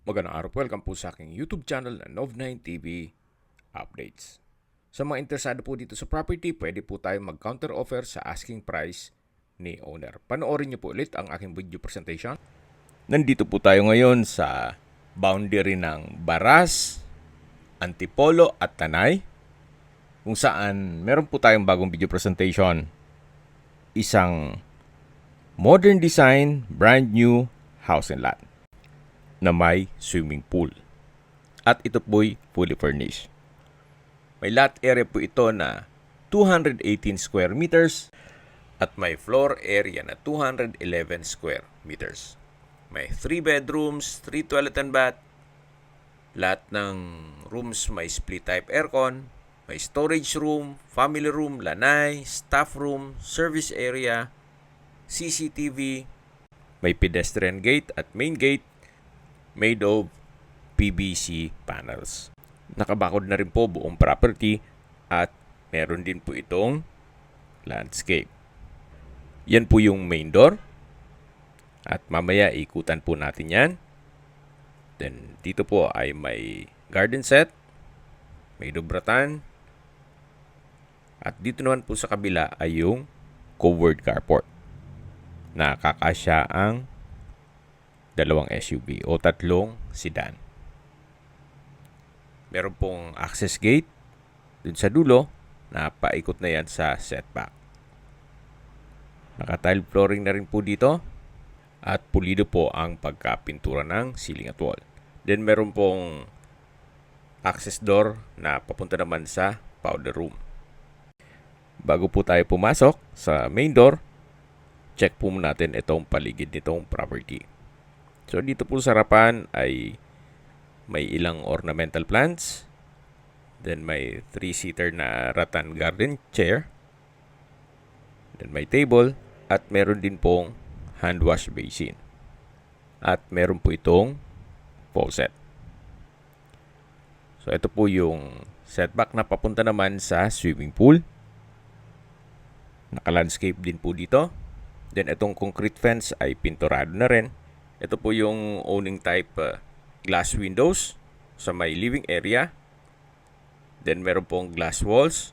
Magandang araw po. Welcome po sa aking YouTube channel na Nov9 TV Updates. Sa mga interesado po dito sa property, pwede po tayo mag-counter offer sa asking price ni owner. Panoorin niyo po ulit ang aking video presentation. Nandito po tayo ngayon sa boundary ng Baras, Antipolo at Tanay, kung saan meron po tayong bagong video presentation. Isang modern design, brand new house and lot na may swimming pool. At ito po'y fully furnished. May lot area po ito na 218 square meters at may floor area na 211 square meters. May 3 bedrooms, 3 toilet and bath. Lahat ng rooms may split type aircon. May storage room, family room, lanay, staff room, service area, CCTV. May pedestrian gate at main gate made of PVC panels. Nakabakod na rin po buong property at meron din po itong landscape. Yan po yung main door. At mamaya ikutan po natin yan. Then dito po ay may garden set, may dubratan. At dito naman po sa kabila ay yung covered carport. Nakakasya ang dalawang SUV o tatlong sedan. Meron pong access gate dun sa dulo na paikot na yan sa setback. Naka-tile flooring na rin po dito at pulido po ang pagkapintura ng ceiling at wall. Then meron pong access door na papunta naman sa powder room. Bago po tayo pumasok sa main door, check po natin itong paligid nitong property. So dito po sa harapan ay may ilang ornamental plants. Then may 3-seater na rattan garden chair. Then may table at meron din pong hand wash basin. At meron po itong faucet. So ito po yung setback na papunta naman sa swimming pool. Naka-landscape din po dito. Then itong concrete fence ay pinturado na rin. Ito po yung owning type glass windows sa may living area. Then meron pong glass walls.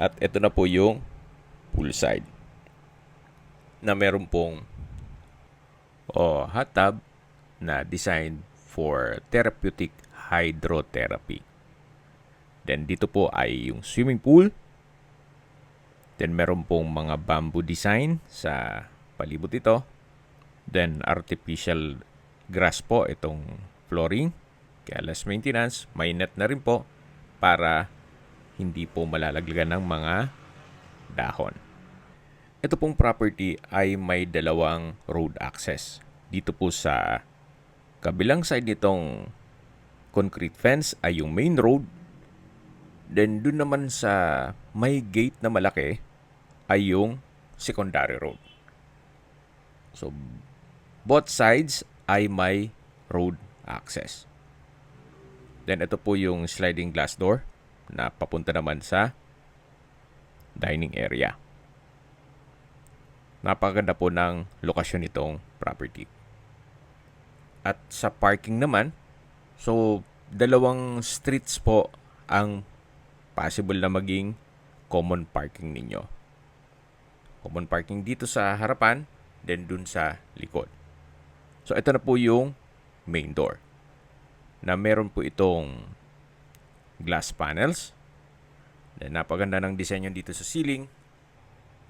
At ito na po yung poolside na meron pong hot tub na designed for therapeutic hydrotherapy. Then dito po ay yung swimming pool. Then meron pong mga bamboo design sa palibot ito. Then artificial grass po itong flooring. Kaya less maintenance. May net na rin po para hindi po malalaglagan ng mga dahon. Ito pong property ay may dalawang road access. Dito po sa kabilang side nitong concrete fence ay yung main road. Then dun naman sa may gate na malaki ay yung secondary road. So both sides ay may road access. Then ito po yung sliding glass door na papunta naman sa dining area. Napakaganda po ng lokasyon nitong property. At sa parking naman, so dalawang streets po ang possible na maging common parking ninyo. Common parking dito sa harapan, then dun sa likod. So ito na po yung main door na meron po itong glass panels. Then napaganda ng disenyo dito sa ceiling.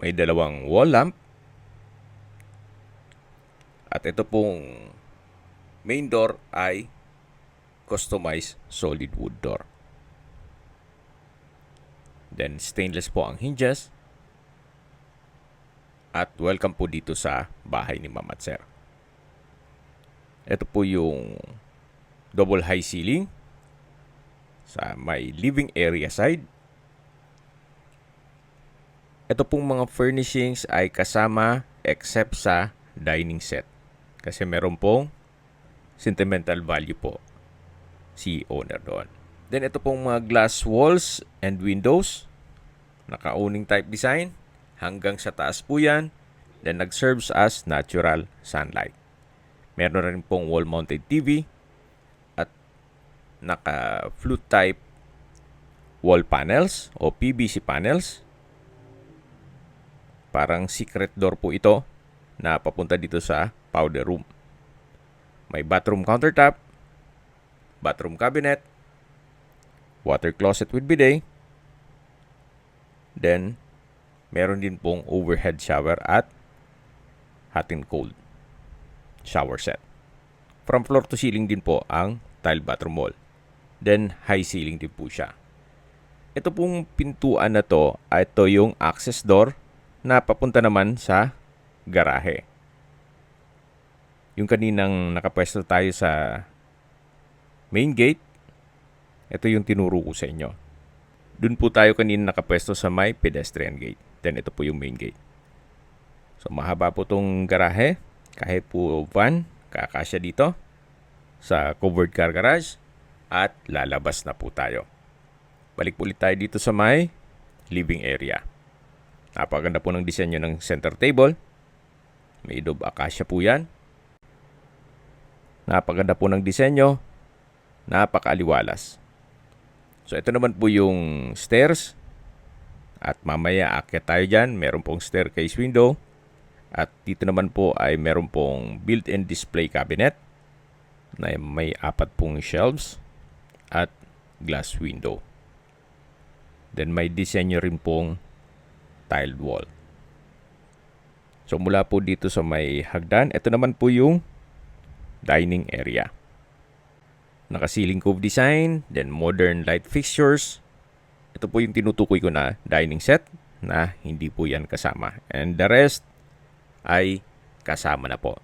May dalawang wall lamp. At ito pong main door ay customized solid wood door. Then stainless po ang hinges. At welcome po dito sa bahay ni Ma'am at Sir. Ito po yung double high ceiling sa may living area side. Ito pong mga furnishings ay kasama except sa dining set. Kasi meron pong sentimental value po si owner doon. Then ito pong mga glass walls and windows. Naka-owning type design. Hanggang sa taas po yan. Then nag-serves as natural sunlight. Meron rin pong wall-mounted TV at naka-flute type wall panels o PVC panels. Parang secret door po ito na papunta dito sa powder room. May bathroom countertop, bathroom cabinet, water closet with bidet. Then, meron din pong overhead shower at hot and cold shower set. From floor to ceiling din po ang tile bathroom wall. Then, high ceiling din po siya. Ito pong pintuan na to, ito yung access door na papunta naman sa garahe. Yung kaninang nakapwesto tayo sa main gate, ito yung tinuro ko sa inyo. Doon po tayo kanina nakapwesto sa may pedestrian gate. Then ito po yung main gate. So mahaba po tong garahe. Kahit po van, kakasya dito sa covered car garage at lalabas na po tayo. Balik po ulit tayo dito sa may living area. Napaganda po ng disenyo ng center table. May adobe acacia po yan. Napaganda po ng disenyo. Napakaaliwalas. So ito naman po yung stairs. At mamaya akyat tayo dyan. Meron pong staircase window. At dito naman po ay meron pong built-in display cabinet na may 4 pong shelves at glass window. Then may disenyo rin pong tiled wall. So mula po dito sa may hagdan, ito naman po yung dining area. Naka-ceiling cove design, then modern light fixtures. Ito po yung tinutukoy ko na dining set na hindi po yan kasama. And the rest ay kasama na po.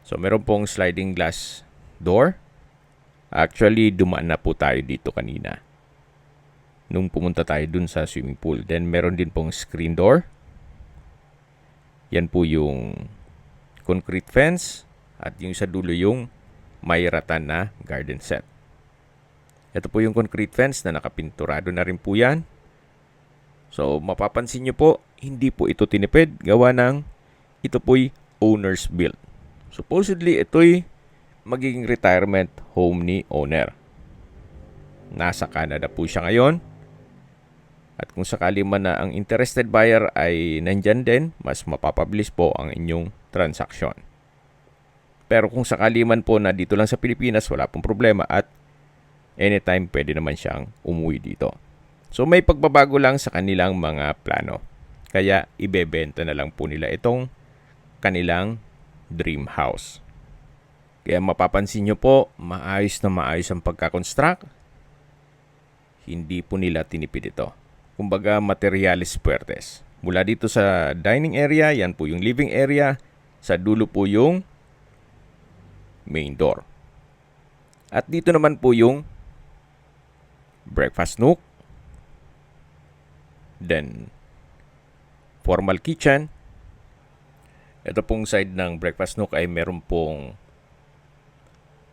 So meron pong sliding glass door. Actually, dumaan na po tayo dito kanina nung pumunta tayo dun sa swimming pool. Then meron din pong screen door. Yan po yung concrete fence at yung sa dulo yung may ratan na garden set. Ito po yung concrete fence na nakapinturado na rin po yan. So mapapansin nyo po, hindi po ito tinipid. Gawa ng ito po'y owner's built. Supposedly, ito'y magiging retirement home ni owner. Nasa Canada po siya ngayon. At kung sakali man na ang interested buyer ay nandyan din, mas mapapabilis po ang inyong transaksyon. Pero kung sakali man po na dito lang sa Pilipinas, wala pong problema at anytime pwede naman siyang umuwi dito. So may pagbabago lang sa kanilang mga plano. Kaya ibebenta na lang po nila itong kanilang dream house. Kaya mapapansin nyo po, maayos na maayos ang pagkakonstruct. Hindi po nila tinipid ito. Kumbaga, materialis puertes. Mula dito sa dining area, yan po yung living area. Sa dulo po yung main door. At dito naman po yung breakfast nook. Then, formal kitchen. Ito pong side ng breakfast nook ay meron pong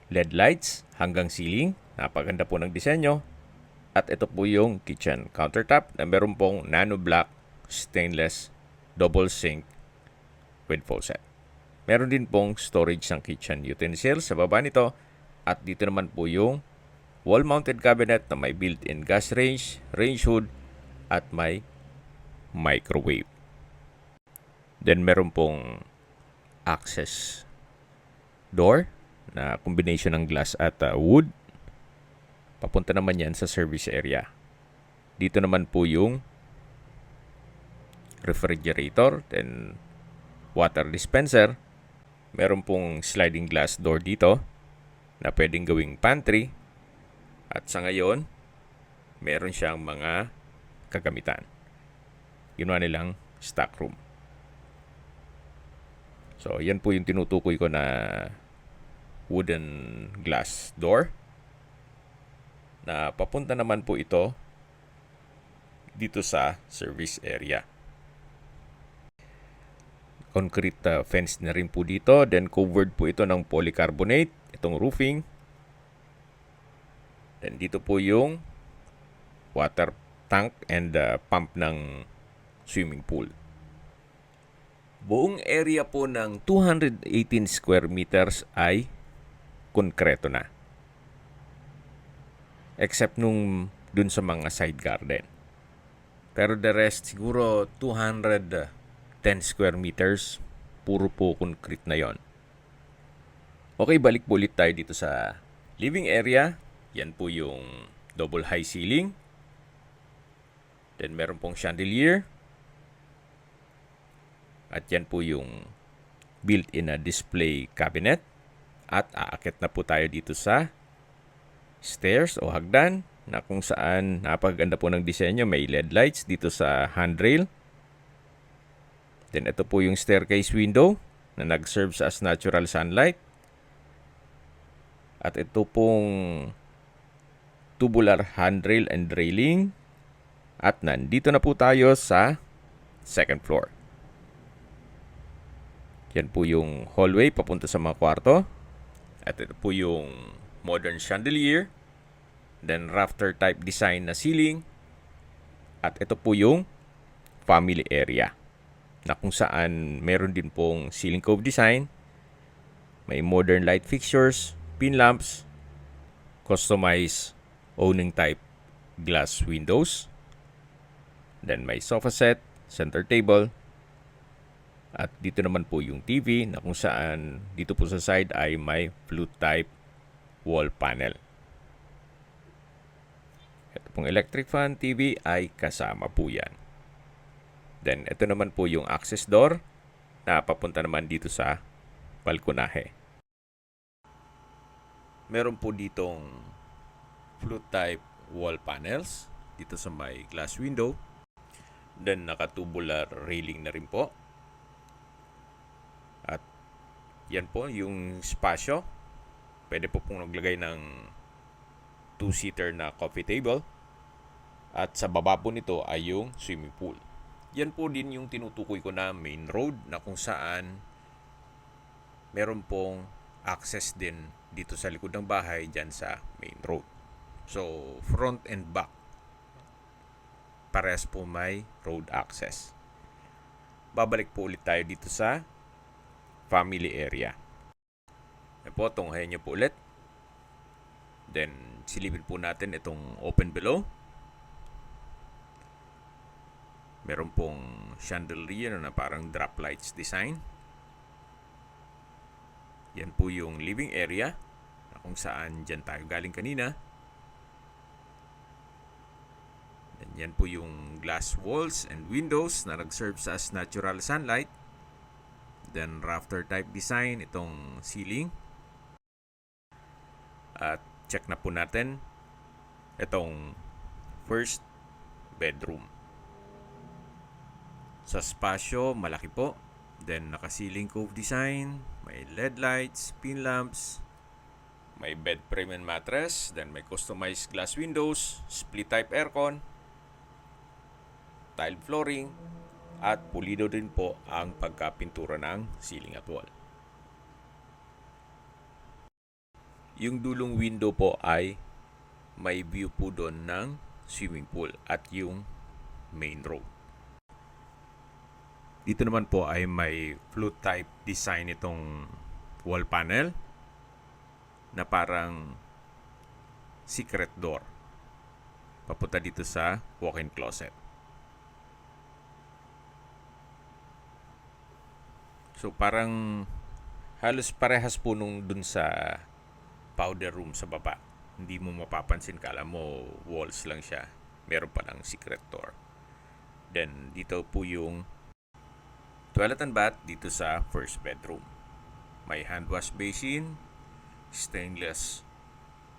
LED lights hanggang ceiling. Napaganda po ng disenyo. At ito po yung kitchen countertop na meron pong nano black stainless double sink with faucet. Meron din pong storage ng kitchen utensils sa baba nito. At dito naman po yung wall-mounted cabinet na may built-in gas range, range hood, at may microwave. Then meron pong access door na combination ng glass at wood. Papunta naman yan sa service area. Dito naman po yung refrigerator, then water dispenser. Meron pong sliding glass door dito na pwedeng gawing pantry. At sa ngayon, meron siyang mga kagamitan. Ginawa nilang stock room. So, yan po yung tinutukoy ko na wooden glass door. Na papunta naman po ito dito sa service area. Concrete fence na rin po dito. Then covered po ito ng polycarbonate. Itong roofing. Then dito po yung water tank and pump ng swimming pool. Buong area po ng 218 square meters ay konkreto na. Except nung dun sa mga side garden. Pero the rest siguro 210 square meters, puro po concrete na yon. Okay, balik po ulit tayo dito sa living area. Yan po yung double high ceiling. Then meron pong chandelier. At yan po yung built-in na display cabinet. At aakit na po tayo dito sa stairs o hagdan na kung saan napakaganda po ng disenyo. May LED lights dito sa handrail. Then ito po yung staircase window na nag-serve as natural sunlight. At ito pong tubular handrail and railing. At nandito na po tayo sa second floor. Yan po yung hallway papunta sa mga kwarto. At ito po yung modern chandelier. Then rafter type design na ceiling. At ito po yung family area na kung saan meron din pong ceiling cove design. May modern light fixtures, pin lamps, customized owning type glass windows. Then may sofa set, center table. At dito naman po yung TV na kung saan dito po sa side ay may flute type wall panel. Ito pong electric fan TV ay kasama po yan. Then ito naman po yung access door na papunta naman dito sa balkonahe. Meron po ditong flute type wall panels dito sa may glass window. Then naka-tubular railing na rin po. At yan po yung spasyo. Pwede po pong naglagay ng 2-seater na coffee table. At sa baba po nito ay yung swimming pool. Yan po din yung tinutukoy ko na main road na kung saan meron pong access din dito sa likod ng bahay dyan sa main road. So, front and back. Parehas po may road access. Babalik po ulit tayo dito sa family area. Yan po, tunghayan nyo po ulit. Then, silipin po natin itong open below. Meron pong chandelier na parang drop lights design. Yan po yung living area na kung saan dyan tayo galing kanina. Then, yan po yung glass walls and windows na nag-serve as natural sunlight. Then rafter type design itong ceiling. At check na po natin itong first bedroom. Sa spasyo, malaki po. Then naka-ceiling cove design, may LED lights, pin lamps, may bed frame and mattress, then may customized glass windows, split type aircon, tile flooring, at pulido din po ang pagkapintura ng ceiling at wall. Yung dulong window po ay may view po doon ng swimming pool at yung main road. Dito naman po ay may flute type design itong wall panel na parang secret door papunta dito sa walk-in closet. So parang halos parehas po nung dun sa powder room sa baba. Hindi mo mapapansin, kala mo walls lang siya. Meron pa lang secret door. Then dito po yung toilet and bath dito sa first bedroom. May hand wash basin, stainless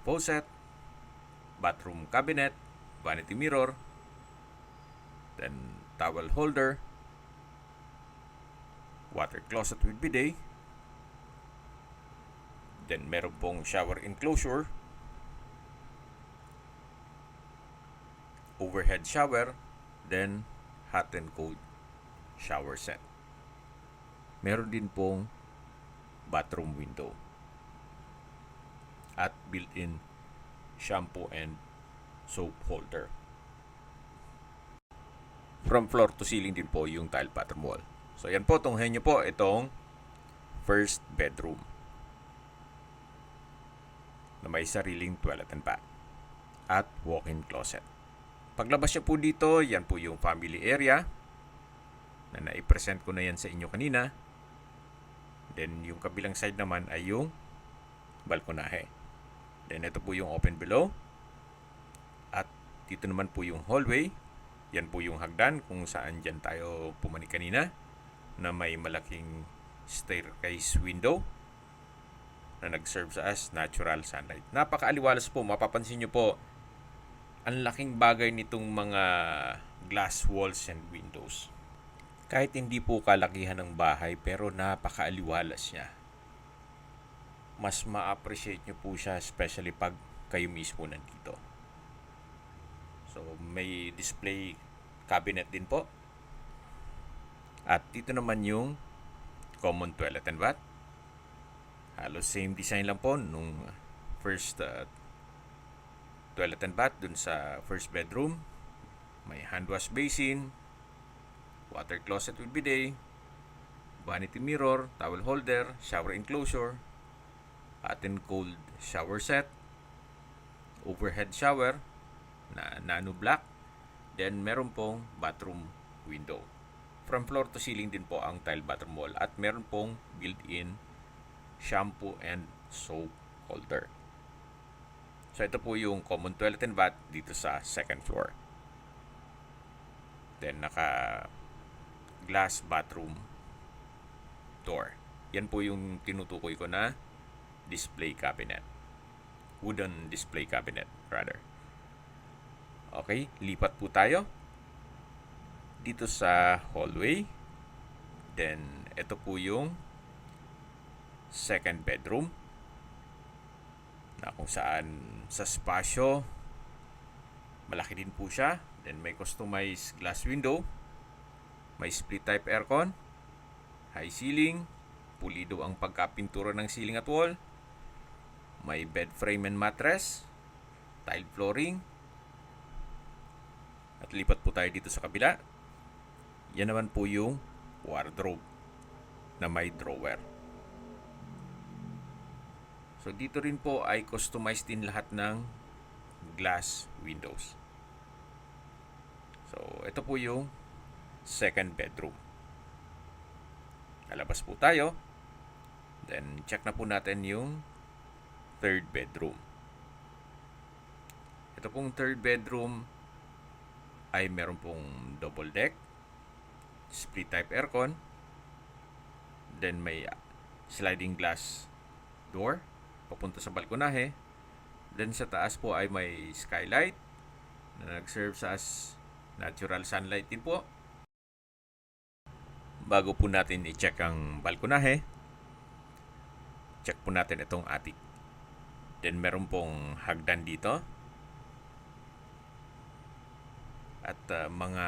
faucet, bathroom cabinet, vanity mirror, then towel holder, water closet with bidet. Then meron pong shower enclosure, overhead shower, then hot and cold shower set. Meron din pong bathroom window at built-in shampoo and soap holder. From floor to ceiling din po yung tile bathroom wall. So yan po, tunghayin nyo po itong first bedroom na may sariling toilet and bath at walk-in closet. Paglabas nyo po dito, yan po yung family area na naipresent ko na yan sa inyo kanina. Then yung kabilang side naman ay yung balkonahe. Then ito po yung open below. At dito naman po yung hallway. Yan po yung hagdan kung saan dyan tayo pumani kanina na may malaking staircase window na nag-serve sa as natural sunlight. Napakaaliwalas po. Mapapansin nyo po, ang laking bagay nitong mga glass walls and windows. Kahit hindi po kalakihan ng bahay, pero napakaaliwalas niya. Mas ma-appreciate nyo po siya, especially pag kayo mismo nandito. So, may display cabinet din po. At dito naman yung common toilet and bath. Halos same design lang po nung first toilet and bath dun sa first bedroom. May hand wash basin, water closet with bidet, vanity mirror, towel holder, shower enclosure, hot and cold shower set, overhead shower na nano black, then meron pong bathroom window. From floor to ceiling din po ang tile bathroom wall at meron pong built-in shampoo and soap holder. So ito po yung common toilet and bath dito sa second floor. Then naka glass bathroom door. Yan po yung tinutukoy ko na display cabinet. Wooden display cabinet rather. Okay, lipat po tayo dito sa hallway. Then ito po yung second bedroom na kung saan sa spasyo malaki din po siya. Then may customized glass window, may split type aircon, high ceiling, pulido ang pagkapintura ng ceiling at wall, may bed frame and mattress, tile flooring. At lipat po tayo dito sa kabila. Yan naman po yung wardrobe na may drawer. So dito rin po ay customized din lahat ng glass windows. So ito po yung second bedroom. Lalabas po tayo. Then check na po natin yung third bedroom. Ito pong third bedroom ay meron pong double deck, split type aircon, then may sliding glass door papunta sa balkonahe. Then sa taas po ay may skylight na nag-serve sa as natural sunlight din po. Bago po natin i-check ang balkonahe, check po natin itong attic. Then meron pong hagdan dito. At mga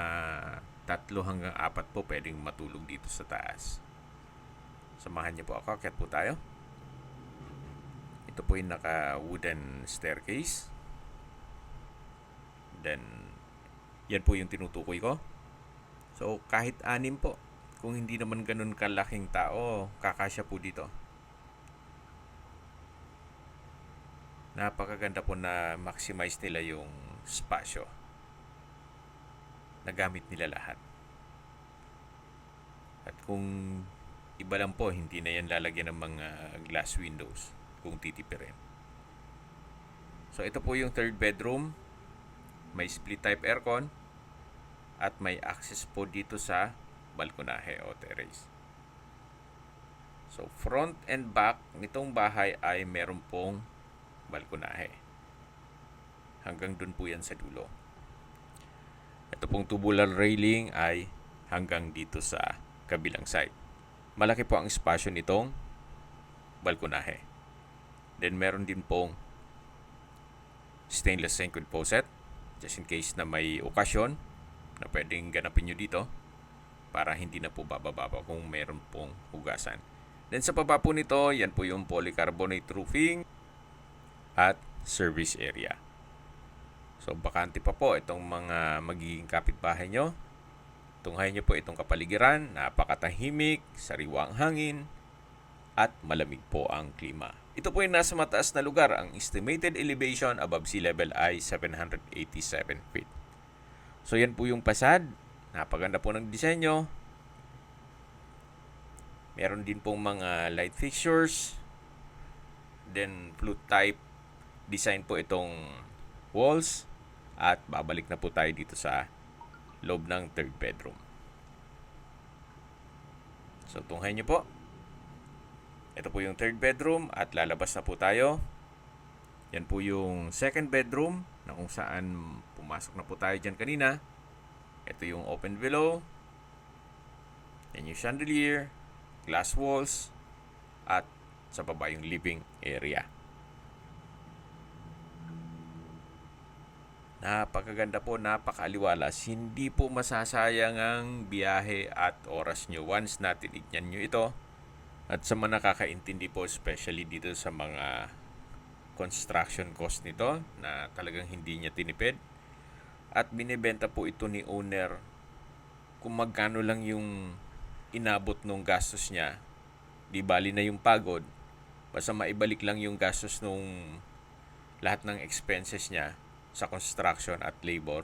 3 hanggang 4 po pwedeng matulog dito sa taas. Samahan niyo po ako, akyat po tayo. Ito po yung naka wooden staircase. Then yan po yung tinutukoy ko. So kahit 6 po, kung hindi naman ganun kalaking tao, kakasya po dito. Napakaganda po na maximize nila yung spasyo. Nagamit nila lahat. At kung iba lang po, hindi na yan lalagyan ng mga glass windows kung titipirin. So ito po yung third bedroom. May split type aircon at may access po dito sa balkonahe o terrace. So front and back nitong bahay ay meron pong balkonahe. Hanggang dun po yan sa dulo. Ito pong tubular railing ay hanggang dito sa kabilang side. Malaki po ang espasyo nitong balkonahe. Then meron din pong stainless sink with faucet just in case na may okasyon na pwedeng ganapin nyo dito para hindi na po bababa kung meron pong hugasan. Then sa baba po nito, yan po yung polycarbonate roofing at service area. So bakante pa po itong mga magiging kapitbahay nyo. Tunghayan niyo po itong kapaligiran, napakatahimik, sariwa ang hangin, at malamig po ang klima. Ito po ay nasa mataas na lugar. Ang estimated elevation above sea level ay 787 feet. So yan po yung pasad. Napaganda po ng disenyo. Meron din pong mga light fixtures. Then flute type design po itong walls. At babalik na po tayo dito sa loob ng third bedroom. So tunghayan niyo po. Ito po yung third bedroom at lalabas na po tayo. Yan po yung second bedroom na kung saan pumasok na po tayo dyan kanina. Ito yung open below. Yan yung chandelier, glass walls, at sa baba yung living area. Napakaganda po, napakaaliwalas. Hindi po masasayang ang biyahe at oras nyo once na tinignan nyo ito. At sa mga nakakaintindi po, especially dito sa mga construction cost nito na talagang hindi niya tinipid. At binibenta po ito ni owner kung magkano lang yung inabot nung gastos niya. Di bali na yung pagod. Basta maibalik lang yung gastos nung lahat ng expenses niya sa construction at labor.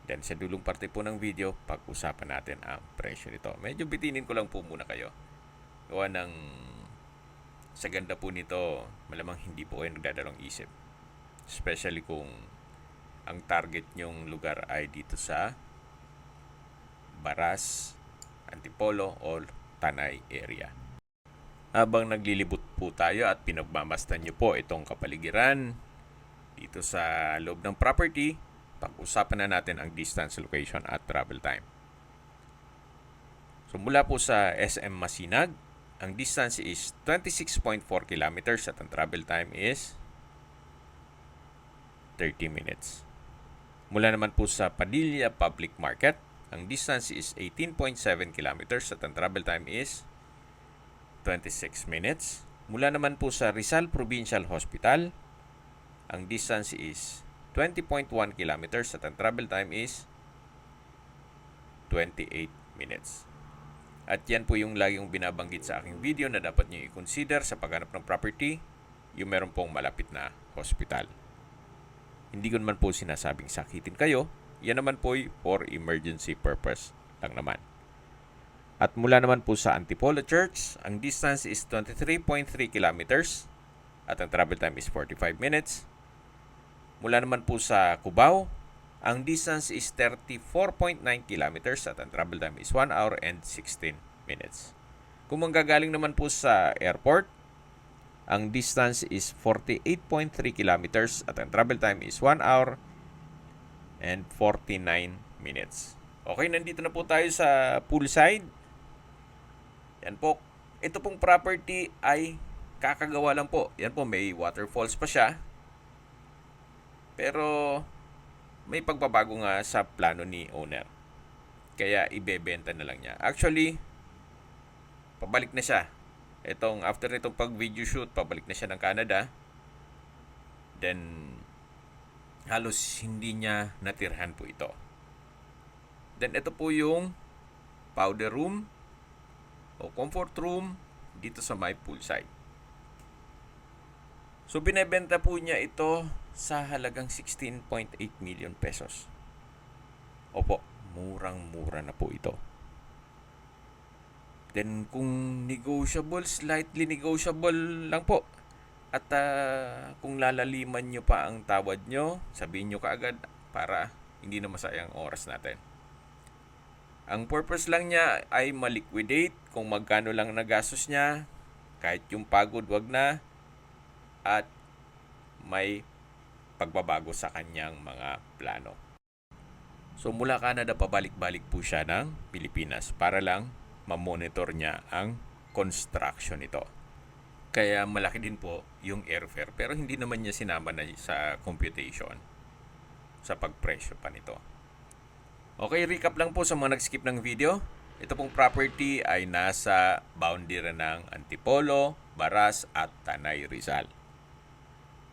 Then sa dulong parte po ng video, pag-usapan natin ang presyo nito. Medyo bitinin ko lang po muna kayo. Gawa ng sa ganda po nito, malamang hindi po kayo nagdadalawang isip. Especially kung ang target nyong lugar ay dito sa Baras, Antipolo, or Tanay area. Habang naglilibot po tayo at pinagmamasdan nyo po itong kapaligiran dito sa loob ng property, pag-usapan na natin ang distance, location, at travel time. So mula po sa SM Masinag, ang distance is 26.4 kilometers at ang travel time is 30 minutes. Mula naman po sa Padilla Public Market, ang distance is 18.7 kilometers at ang travel time is 26 minutes. Mula naman po sa Rizal Provincial Hospital, ang distance is 20.1 kilometers at ang travel time is 28 minutes. At yan po yung lagi kong binabanggit sa aking video na dapat nyo i-consider sa paghanap ng property, yung meron pong malapit na hospital. Hindi ko naman po sinasabing sakitin kayo, yan naman po for emergency purpose lang naman. At mula naman po sa Antipolo Church, ang distance is 23.3 kilometers at ang travel time is 45 minutes. Mula naman po sa Cubao, ang distance is 34.9 kilometers at ang travel time is 1 hour and 16 minutes. Kung manggagaling naman po sa airport, ang distance is 48.3 kilometers at ang travel time is 1 hour and 49 minutes. Okay, nandito na po tayo sa poolside. Yan po. Ito pong property ay kakagawa lang po. Yan po, may waterfalls pa siya. Pero may pagbabago nga sa plano ni owner. Kaya ibebenta na lang niya. Actually, pabalik na siya. After nitong pag-video shoot, pabalik na siya ng Canada. Then, halos hindi niya natirhan po ito. Then, ito po yung powder room o comfort room dito sa my poolside. So, binebenta po niya ito sa halagang 16.8 million pesos. Opo, murang-mura na po ito. Then, kung negotiable, slightly negotiable lang po. At kung lalaliman nyo pa ang tawad nyo, sabihin nyo kaagad para hindi na masayang oras natin. Ang purpose lang niya ay ma-liquidate kung magkano lang nagastos niya, kahit yung pagod wag na, at may pagbabago sa kanyang mga plano. So mula Canada, pabalik-balik po siya ng Pilipinas para lang ma-monitor niya ang construction nito. Kaya malaki din po yung airfare, pero hindi naman niya sinama na sa computation sa pagpresyo pa nito. Okay, recap lang po sa mga nag-skip ng video. Ito pong property ay nasa boundary ng Antipolo, Baras at Tanay, Rizal.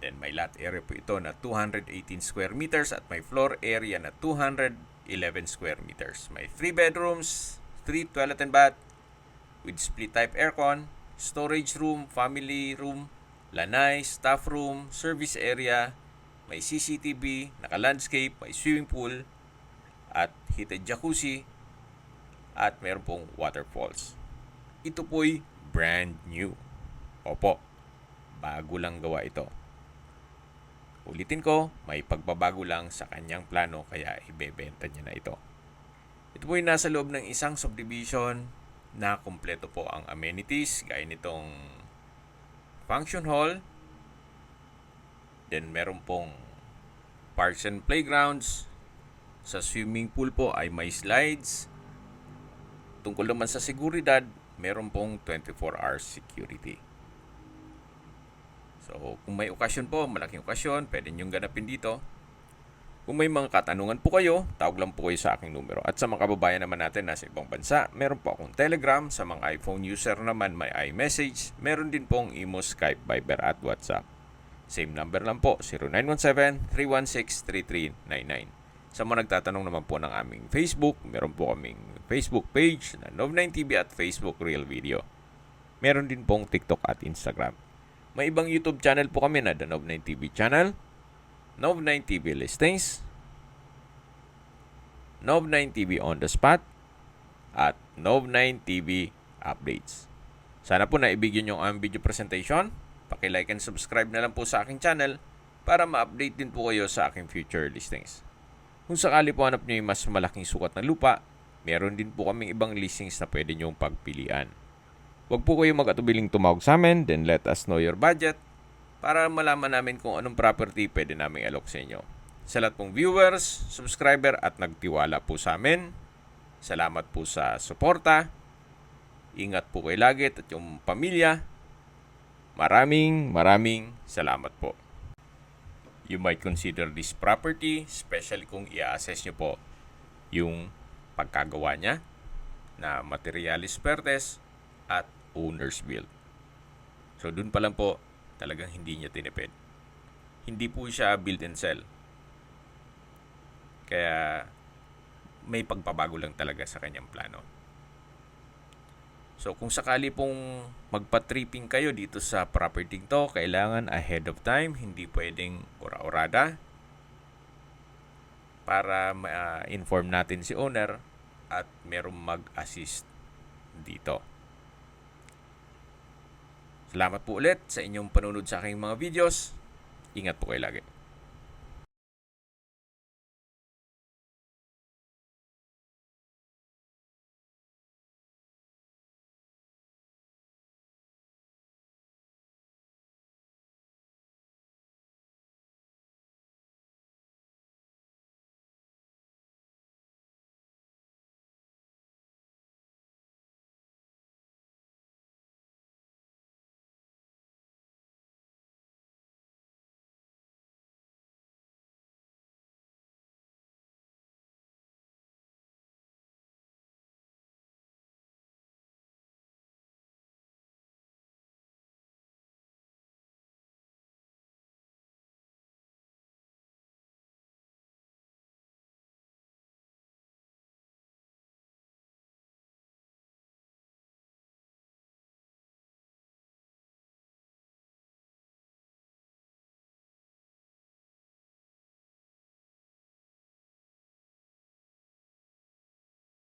Then may lot area po ito na 218 square meters at may floor area na 211 11 square meters. May 3 bedrooms, 3 toilet and bath with split type aircon, storage room, family room, lanay, staff room, service area, may CCTV, naka-landscape, may swimming pool, at heated jacuzzi, at meron pong waterfalls. Ito po'y brand new. Opo, bago lang gawa ito. Ulitin ko, may pagbabago lang sa kanyang plano kaya ibebenta niya na ito. Ito po'y nasa loob ng isang subdivision na kumpleto po ang amenities gaya nitong function hall. Then meron pong parks and playgrounds. Sa swimming pool po ay may slides. Tungkol naman sa seguridad, meron pong 24 hours security. So, kung may okasyon po, malaking okasyon, pwede nyong ganapin dito. Kung may mga katanungan po kayo, tawag lang po kayo sa aking numero. At sa mga kababayan naman natin nasa ibang bansa, meron po akong Telegram. Sa mga iPhone user naman, may iMessage. Meron din pong Imo, Skype, Viber at WhatsApp. Same number lang po, 0917-316-3399. Sa mga nagtatanong naman po ng aming Facebook, meron po kaming Facebook page na Nov9TV at Facebook Real Video. Meron din pong TikTok at Instagram. May ibang YouTube channel po kami na The Nov9TV channel, Nov9TV Listings, Nov9TV On The Spot, at Nov9TV Updates. Sana po naibigyan nyo ang video presentation. Paki-like and subscribe na lang po sa aking channel para ma-update din po kayo sa aking future listings. Kung sakali po hanap nyo yung mas malaking sukat na lupa, meron din po kaming ibang listings na pwede nyong pagpilian. Huwag po kayo mag-atubiling tumawag sa amin, then let us know your budget para malaman namin kung anong property pwede namin alok sa inyo. Sa lahat pong viewers, subscriber at nagtiwala po sa amin, salamat po sa suporta. Ingat po kayo lagi at yung pamilya. Maraming salamat po. You might consider this property, especially kung i-assess nyo po yung pagkagawa niya na materialis pertes at owner's build. So, dun pa lang po, talagang hindi niya tinipid. Hindi po siya build and sell. Kaya, may pagbabago lang talaga sa kanyang plano. So, kung sakali pong magpa-tripping kayo dito sa property to, kailangan ahead of time, hindi pwedeng ura-urada para ma-inform natin si owner at merong mag-assist dito. Salamat po ulit sa inyong panunod sa aking mga videos. Ingat po kayo lagi.